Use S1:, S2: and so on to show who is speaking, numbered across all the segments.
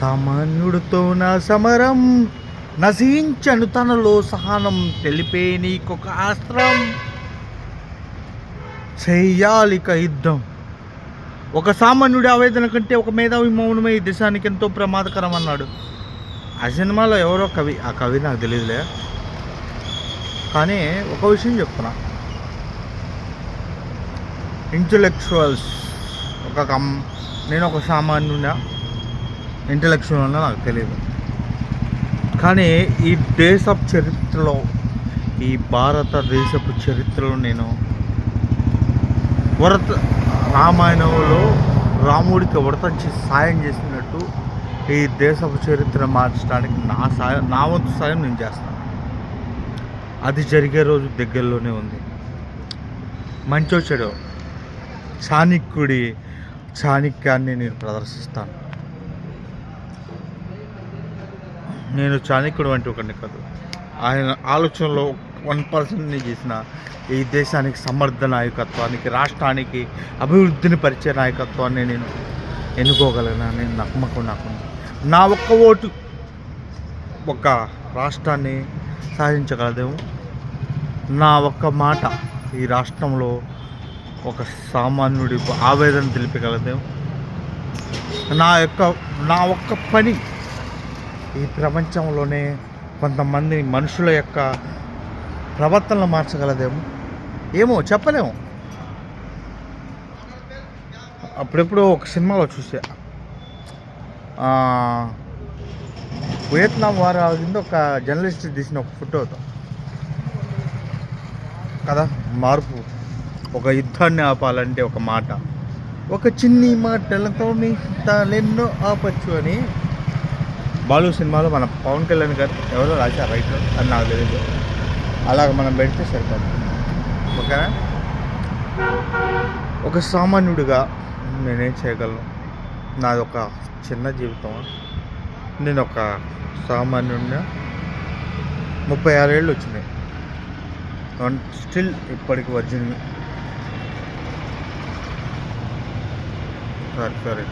S1: సామాన్యుడితో నా సమరం, నశించను తనలో సహనం, తెలిపే నీకొక అస్త్రం, చెయ్యాలిక యుద్ధం. ఒక సామాన్యుడి ఆవేదన కంటే ఒక మేధావి మౌనమే ఈ దేశానికి ఎంతో ప్రమాదకరం అన్నాడు. ఆ సినిమాలో ఎవరో కవి, ఆ కవి నాకు తెలియదులే, కానీ ఒక విషయం చెప్తున్నా. ఇంటలెక్చువల్స్ నేను ఒక సామాన్యుడా, ఇంటలెక్చువల్ అన్నా నాకు తెలియదు, కానీ ఈ దేశపు చరిత్రలో, ఈ భారతదేశపు చరిత్రలో నేను రామాయణంలో రాముడికి వ్రతం సాయం చేసినట్టు ఈ దేశపు చరిత్ర మార్చడానికి నా వంతు సాయం నేను చేస్తాను. అది జరిగే రోజు దగ్గరలోనే ఉంది. మంచో చెడో చాణక్యాన్ని నేను ప్రదర్శిస్తాను. నేను చాణక్యుడు వంటి ఒకరిని కాదు, ఆయన ఆలోచనలో 1% చేసిన ఈ దేశానికి సమర్థ నాయకత్వానికి, రాష్ట్రానికి అభివృద్ధిని పరిచే నాయకత్వాన్ని నేను ఎన్నుకోగలనని నమ్మకం నాకుంది. నా ఒక్క ఓటు ఒక రాష్ట్రాన్ని సాధించగలదేమో, నా ఒక్క మాట ఈ రాష్ట్రంలో ఒక సామాన్యుడి ఆవేదన తెలిపగలదేమో, నా ఒక్క పని ఈ ప్రపంచంలోనే కొంతమంది మనుషుల యొక్క ప్రవర్తనలు మార్చగలదేమో, ఏమో చెప్పలేము. అప్పుడెప్పుడు ఒక సినిమాలో చూసా, వియత్నాం వారు ఆగింది ఒక జర్నలిస్ట్ తీసిన ఒక ఫోటోతో కదా. మార్పు, ఒక యుద్ధాన్ని ఆపాలంటే ఒక మాట, ఒక చిన్ని మాటలతో తాలెన్నో ఆపచ్చు అని బాలు సినిమాలో మన పవన్ కళ్యాణ్ గారు ఎవరో రాశారు, రైటర్ అని నాకు తెలియదు. అలాగ మనం పెడితే సరిపోదు, ఓకేనా? ఒక సామాన్యుడిగా నేనేం చేయగలను? నాది ఒక చిన్న జీవితం. నేను ఒక సామాన్యుడిగా 36 ఏళ్ళు వచ్చినాయి, స్టిల్ ఇప్పటికి వర్జిన్, సారీ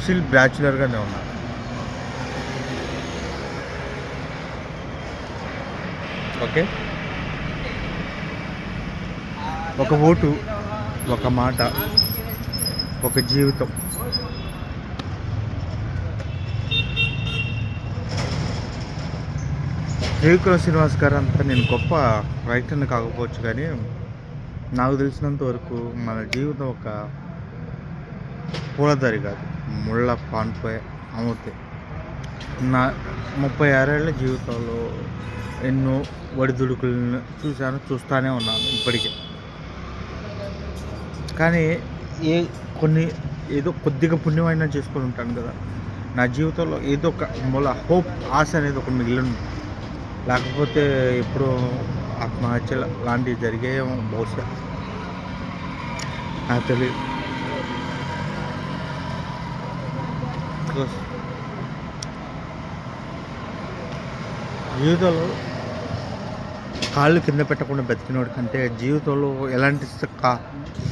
S1: స్టిల్ బ్యాచులర్గానే ఉన్నాను. ఓకే, ఒక ఓటు, ఒక మాట, ఒక జీవితం. త్రివిక్రమ శ్రీనివాస్ గారు అంతా నేను గొప్ప రైటర్ని కాకపోవచ్చు, కానీ నాకు తెలిసినంత వరకు మన జీవితం ఒక పూలదారి కాదు, ముళ్ళ పాన్పోయే అమృతే. నా 36 ఏళ్ళ జీవితంలో ఎన్నో ఒడిదుడుకులను చూస్తూనే ఉన్నాను ఇప్పటికే. కానీ ఏదో కొద్దిగా పుణ్యమైనా చేసుకొని ఉంటాను కదా. నా జీవితంలో ఏదో ఒక మూల హోప్, ఆశ అనేది ఒక మిగిలిన, లేకపోతే ఎప్పుడు ఆత్మహత్యలు లాంటివి జరిగాయేమో బహుశా, నాకు తెలియదు. జీవితంలో కాళ్ళు కింద పెట్టకుండా బతికినోడు కంటే జీవితంలో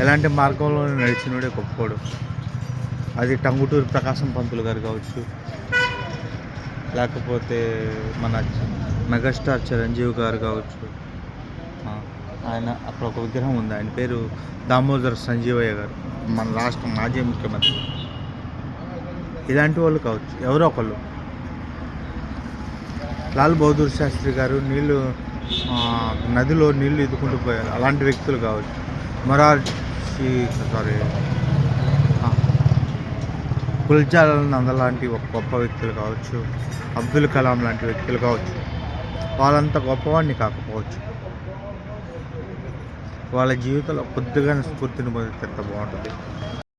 S1: ఎలాంటి మార్గంలో నడిచినోడే గొప్పోడు. అది టంగుటూరి ప్రకాశం పంతులు గారు కావచ్చు, లేకపోతే మన మెగాస్టార్ చిరంజీవి గారు కావచ్చు. ఆయన అక్కడ ఒక విగ్రహం ఉంది, ఆయన పేరు దామోదర సంజీవయ్య గారు, మన రాష్ట్ర మాజీ ముఖ్యమంత్రి. ఇలాంటి వాళ్ళు కావచ్చు, ఎవరో ఒకళ్ళు. లాల్ బహదూర్ శాస్త్రి గారు నదిలో నీళ్లు ఎదుకుంటూ పోయారు, అలాంటి వ్యక్తులు కావచ్చు. గుల్జార్ లాంటి ఒక గొప్ప వ్యక్తులు కావచ్చు, అబ్దుల్ కలాం లాంటి వ్యక్తులు కావచ్చు. వాళ్ళంత గొప్పవాడిని కాకపోవచ్చు, వాళ్ళ జీవితంలో కొద్దిగా స్ఫూర్తిని పొందితే ఎంత బాగుంటుంది.